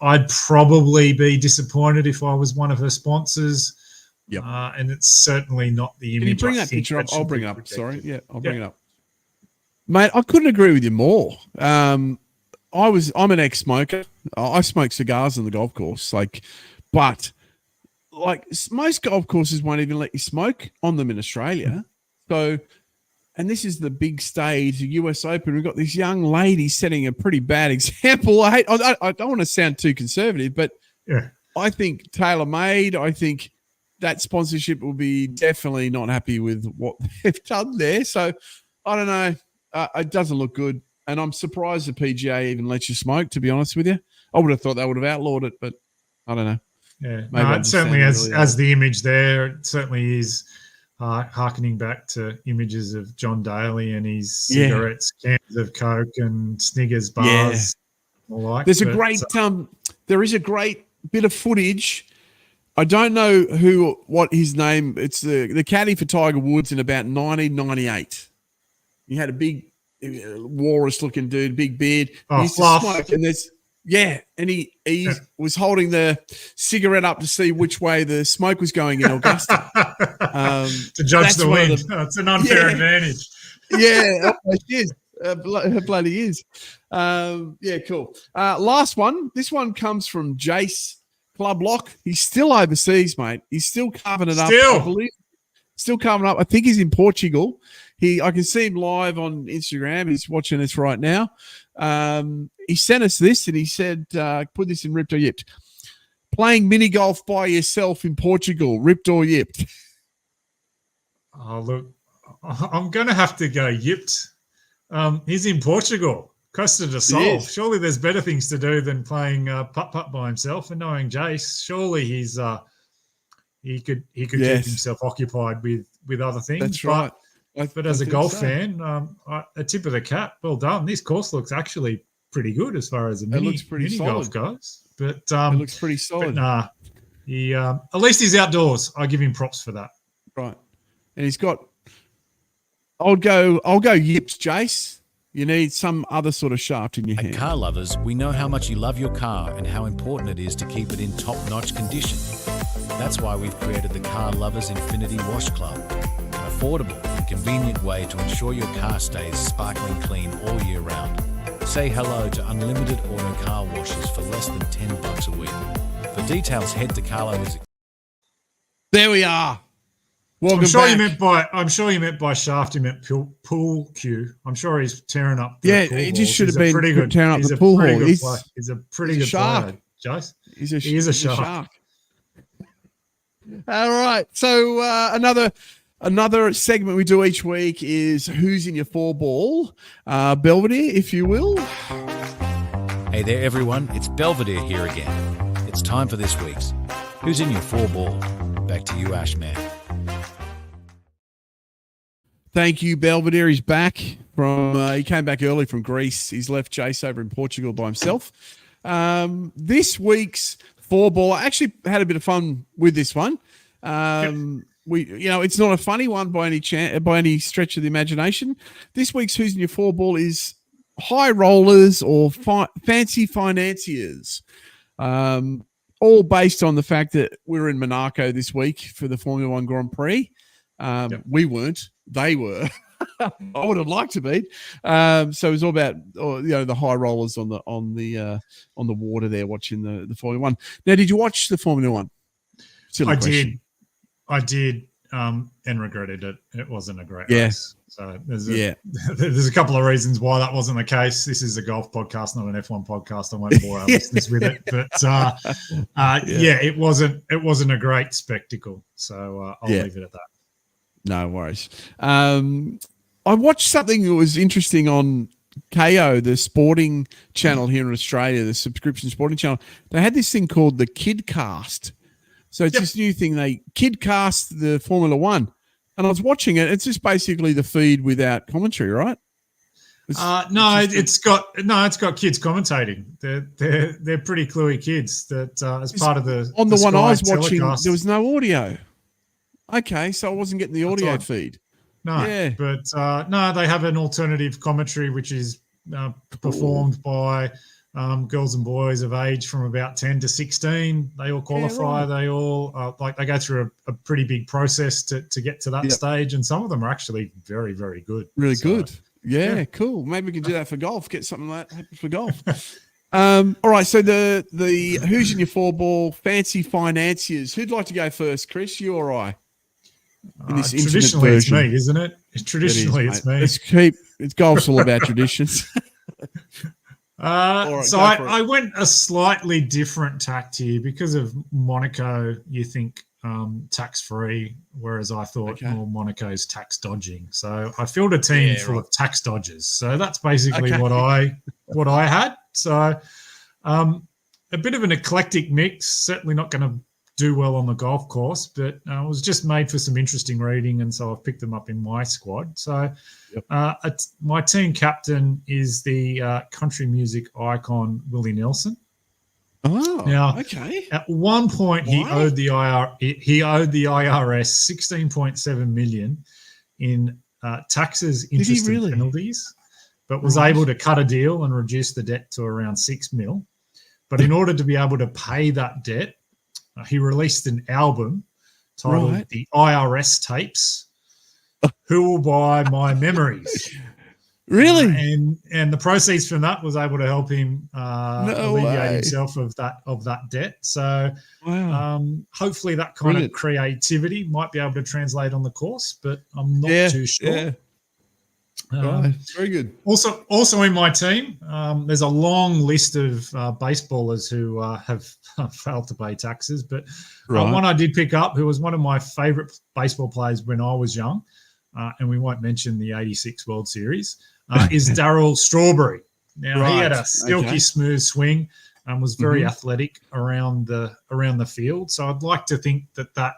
I'd probably be disappointed if I was one of her sponsors. Yep. And it's certainly not the image. Can you bring that picture up? I'll bring it up. Sorry. Yeah, I'll bring it up. Mate, I couldn't agree with you more. I'm an ex-smoker. I smoke cigars on the golf course. But most golf courses won't even let you smoke on them in Australia. So, and this is the big stage, the US Open. We've got this young lady setting a pretty bad example. I don't want to sound too conservative, but I think tailor-made. I think that sponsorship will be definitely not happy with what they've done there. So I don't know. It doesn't look good. And I'm surprised the PGA even lets you smoke, to be honest with you. I would have thought they would have outlawed it, but I don't know. Yeah, Maybe no, I'm it just certainly saying as really as the image there, it certainly is harkening back to images of John Daly and his cigarettes, cans of Coke, and Snickers bars. And the like. There's a But, great there is a great bit of footage. I don't know what his name. It's the caddy for Tiger Woods in about 1998. He had a big walrus looking dude, big beard. Oh, he used Fluff. to smoke, and and he was holding the cigarette up to see which way the smoke was going in Augusta. to judge the wind. It's an unfair advantage. Yeah, it is. Bloody is. Cool. Last one. This one comes from Jace Club Lock. He's still overseas, mate. He's still carving it up. I believe. Still carving up. I think he's in Portugal. I can see him live on Instagram. He's watching us right now. He sent us this and he said, put this in ripped or yipped. Playing mini golf by yourself in Portugal, ripped or yipped? Oh, look, I'm going to have to go yipped. He's in Portugal, Costa do Sol. Surely there's better things to do than playing putt-putt by himself. And knowing Jace, surely he could keep himself occupied with other things. That's right. But as a golf fan, a tip of the cap. Well done. This course looks actually pretty good as far as the mini golf goes. But it looks pretty solid. But he at least he's outdoors. I give him props for that. Right, and he's got. I'll go yips, Jace. You need some other sort of shaft in your hand. At Car Lovers, we know how much you love your car and how important it is to keep it in top-notch condition. That's why we've created the Car Lovers Infinity Wash Club, an affordable and convenient way to ensure your car stays sparkling clean all year round. Say hello to unlimited auto car washes for less than $10 a week. For details, head to Car Lovers. There we are. Welcome I'm sure back. you meant by shaft. You meant pool cue. I'm sure he's tearing up. Yeah, pool he balls. just should have been pretty good, tearing up the pool hall. He's a pretty good shark. player, Jace. He is a shark. All right. So another segment we do each week is who's in your four ball, Belvedere, if you will. Hey there, everyone. It's Belvedere here again. It's time for this week's Who's in Your Four Ball. Back to you, Ash Man. Thank you, Belvedere. He's back he came back early from Greece. He's left Jace over in Portugal by himself. This week's four ball, I actually had a bit of fun with this one. It's not a funny one by any stretch of the imagination. This week's Who's in Your Four Ball is high rollers or fancy financiers. All based on the fact that we're in Monaco this week for the Formula One Grand Prix. We weren't. They were. I would have liked to be. So it was all about the high rollers on the water there watching the Formula One. Now, did you watch the Formula One? Silly question. I did, and regretted it. It wasn't a great race. So there's a couple of reasons why that wasn't the case. This is a golf podcast, not an F1 podcast. I won't bore our listeners with it. But it wasn't a great spectacle. So I'll leave it at that. No worries. I watched something that was interesting on KO, the sporting channel here in Australia, the subscription sporting channel. They had this thing called the Kidcast. So it's this new thing. They Kidcast the Formula One. And I was watching it. It's just basically the feed without commentary, right? It's got kids commentating. They're pretty cluey kids that as part of the on the one I was telecast. watching, there was no audio. Okay, so I wasn't getting the audio feed. No, but they have an alternative commentary which is performed by girls and boys of age from about 10 to 16. They all qualify. Yeah, right. They all they go through a pretty big process to get to that stage, and some of them are actually very, very good. Really good. Yeah, cool. Maybe we can do that for golf. Get something like that for golf. All right. So the who's in your four ball fancy financiers? Who'd like to go first, Chris? You or I? Traditionally, it's me, isn't it? Traditionally, it's me. It's golf's all about traditions. I went a slightly different tact here because of Monaco. You think tax-free, whereas I thought Monaco's tax dodging. So I filled a team full of tax dodgers. So that's basically what I had. So a bit of an eclectic mix. Certainly not going to do well on the golf course, but it was just made for some interesting reading, and so I've picked them up in my squad. So my team captain is the country music icon Willie Nelson. Oh, now, okay. At one point, he owed the IRS $16.7 million in taxes, interest, and penalties, but was able to cut a deal and reduce the debt to around $6 million. But in order to be able to pay that debt, he released an album titled "The IRS Tapes." Who will buy my memories? Really? And the proceeds from that was able to help him alleviate himself of that debt. So hopefully that kind of creativity might be able to translate on the course, but I'm not too sure. Yeah. Very good. Also in my team, there's a long list of baseballers who have failed to pay taxes, but one I did pick up, who was one of my favorite baseball players when I was young, and we won't mention the '86 World Series, is Darryl Strawberry. Now he had a silky smooth swing and was very athletic around the field. So I'd like to think that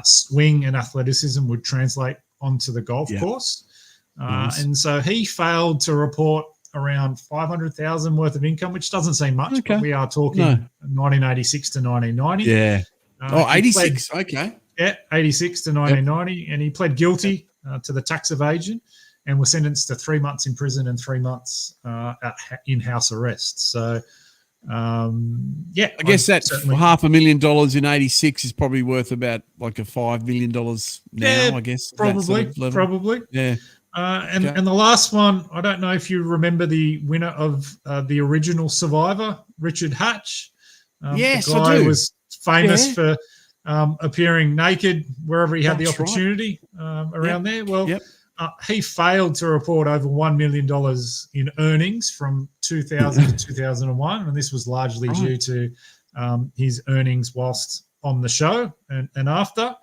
swing and athleticism would translate onto the golf course. And so he failed to report around $500,000 worth of income, which doesn't seem much, but we are talking 1986 to 1990. Yeah. 86. Okay. Yeah, 86 to 1990. And he pled guilty to the tax evasion and was sentenced to 3 months in prison and 3 months in house arrest. So, I guess that $500,000 in 86 is probably worth about like a $5 million now, I guess. Probably. Yeah. And the last one, I don't know if you remember the winner of the original Survivor, Richard Hatch. Yes, the guy I do. Was famous for appearing naked wherever he had the opportunity around there. Well, he failed to report over $1 million in earnings from 2000 to 2001, and this was largely due to his earnings whilst on the show and after.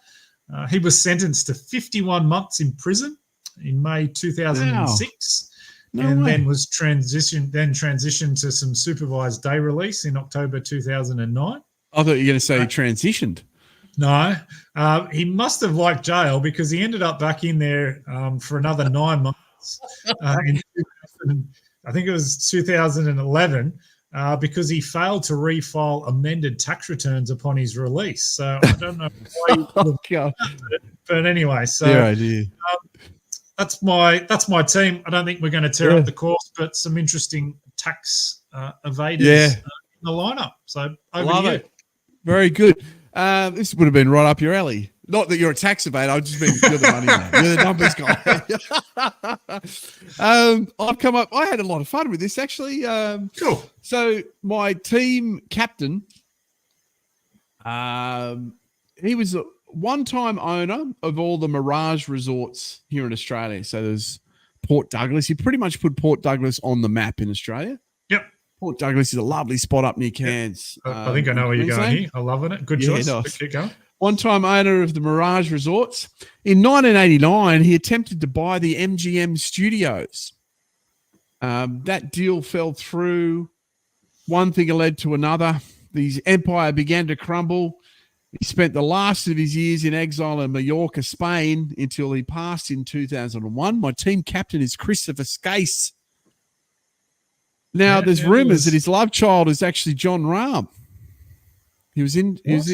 He was sentenced to 51 months in prison in May 2006, then was transitioned to some supervised day release in October 2009. I thought you were going to say he transitioned. No, he must have liked jail because he ended up back in there for another 9 months. I think it was 2011 because he failed to refile amended tax returns upon his release. So I don't know why but anyway, so that's my team. I don't think we're going to tear up the course, but some interesting tax evaders in the lineup. So over to you. It. Very good. This would have been right up your alley. Not that you're a tax evader. I've just been you're the money man. You're the numbers guy. I've come up. I had a lot of fun with this actually. Cool. So my team captain, he was a one-time owner of all the Mirage resorts here in Australia. So there's Port Douglas. He pretty much put Port Douglas on the map in Australia. Yep. Port Douglas is a lovely spot up near Cairns. I think I know where you're going here. I'm loving it. Good choice. Nice. Keep going. One-time owner of the Mirage Resorts. In 1989, he attempted to buy the MGM studios. That deal fell through. One thing led to another. His empire began to crumble. He spent the last of his years in exile in Mallorca, Spain, until he passed in 2001. My team captain is Christopher Skase. Now, there's rumors that his love child is actually John Rahm. He was in he was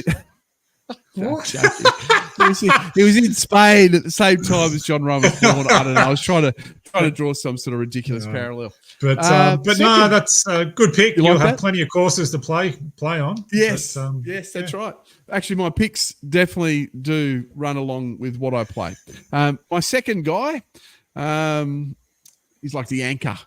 in Spain at the same time as John Rahm was born. I don't know. I was trying to draw some sort of ridiculous parallel. But no, that's a good pick. You'll have plenty of courses to play on. Yes, yes, that's right. Actually, my picks definitely do run along with what I play. My second guy, he's like the anchor.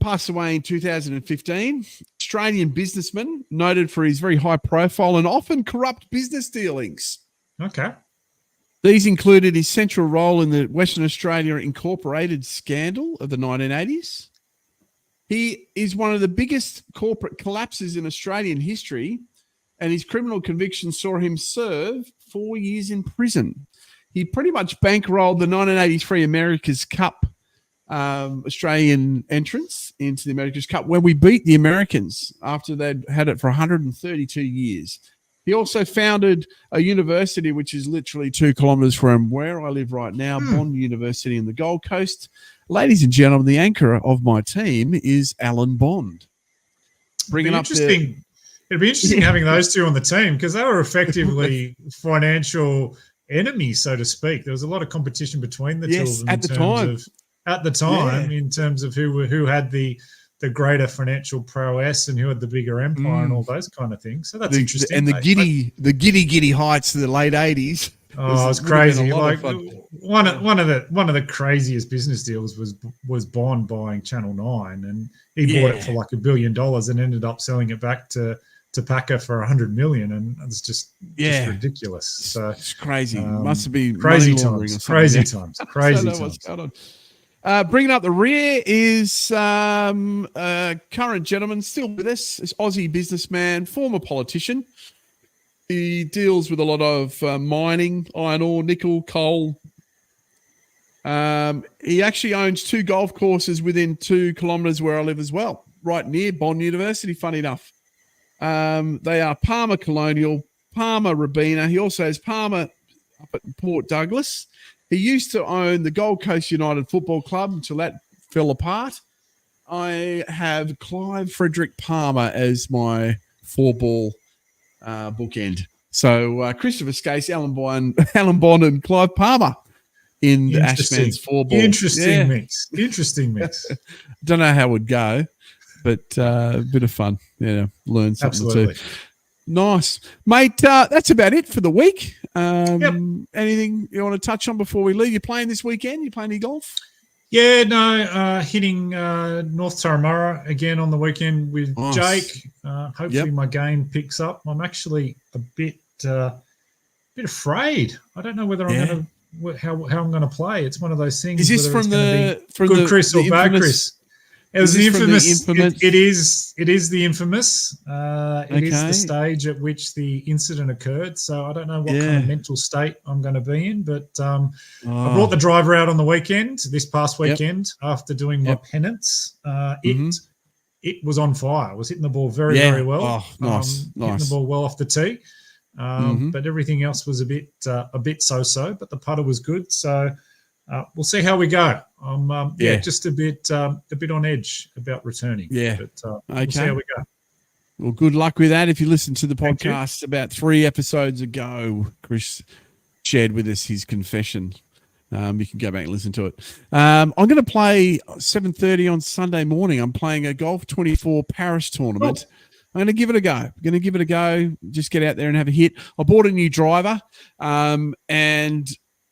Passed away in 2015. Australian businessman, noted for his very high profile and often corrupt business dealings. Okay. These included his central role in the Western Australia Incorporated scandal of the 1980s. He is one of the biggest corporate collapses in Australian history and his criminal conviction saw him serve 4 years in prison. He pretty much bankrolled the 1983 America's Cup Australian entrance into the America's Cup when we beat the Americans after they'd had it for 132 years. He also founded a university which is literally 2 kilometres from where I live right now, Bond University in the Gold Coast. Ladies and gentlemen, the anchor of my team is Alan Bond. Bringing up It'd be interesting having those two on the team because they were effectively financial enemies, so to speak. There was a lot of competition between the two of them at the time in terms of who had the greater financial prowess and who had the bigger empire and all those kind of things. So that's interesting. And the giddy heights of the late 80s. Oh, it was crazy. Like one of the craziest business deals was Bond buying Channel 9, and he bought it for like $1 billion and ended up selling it back to Packer for $100 million, and it's just ridiculous. So it's crazy. Must have been crazy times. Crazy times. Crazy times. What's going on. Bringing up the rear is current gentleman still with us, this Aussie businessman, former politician. He deals with a lot of mining, iron ore, nickel, coal. He actually owns 2 golf courses within 2 kilometres where I live as well, right near Bond University, funny enough. They are Palmer Colonial, Palmer Rabina. He also has Palmer up at Port Douglas. He used to own the Gold Coast United Football Club until that fell apart. I have Clive Frederick Palmer as my 4-ball bookend. So Christopher Skase, Alan Bond, and Clive Palmer in the Ashman's 4-ball. Interesting mix. Don't know how it would go, but a bit of fun. Yeah, learn something too. Nice, mate. That's about it for the week. Anything you want to touch on before we leave? You playing this weekend? You playing any golf? Yeah, no, hitting North Turramurra again on the weekend with Jake. Hopefully my game picks up. I'm actually a bit afraid. I don't know whether I'm going to how I'm going to play. It's one of those things. Is this from good Chris or bad Chris? It was the infamous. It is the infamous. It is the stage at which the incident occurred. So I don't know what kind of mental state I'm going to be in. But I brought the driver out on the weekend, this past weekend, after doing my penance. It was on fire. I was hitting the ball very, very well. Oh, nice. Hitting the ball well off the tee. But everything else was a bit so-so. But the putter was good. So we'll see how we go. I'm just a bit on edge about returning. Yeah, but we'll see how we go. Well, good luck with that. If you listen to the podcast about 3 episodes ago, Chris shared with us his confession. You can go back and listen to it. I'm going to play 7:30 on Sunday morning. I'm playing a Golf 24 Paris tournament. I'm going to give it a go. Just get out there and have a hit. I bought a new driver, and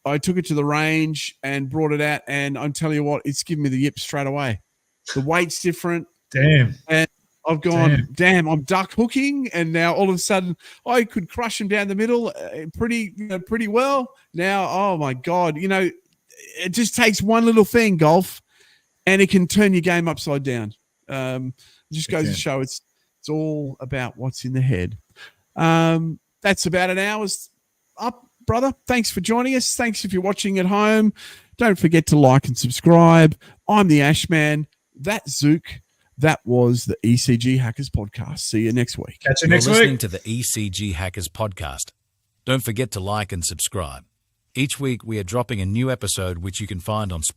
I took it to the range and brought it out, and I'm telling you what, it's given me the yips straight away. The weight's different. Damn. And I've gone, I'm duck hooking, and now all of a sudden I could crush him down the middle pretty well. Now, oh my God, it just takes one little thing, golf, and it can turn your game upside down. It just goes to show it's all about what's in the head. That's about an hour's up. Brother, thanks for joining us. Thanks if you're watching at home. Don't forget to like and subscribe. I'm the Ashman. That's Zook. That was the ECG Hackers podcast. See you next week. Catch you next week. You're listening to the ECG Hackers podcast. Don't forget to like and subscribe. Each week we are dropping a new episode which you can find on Spotify.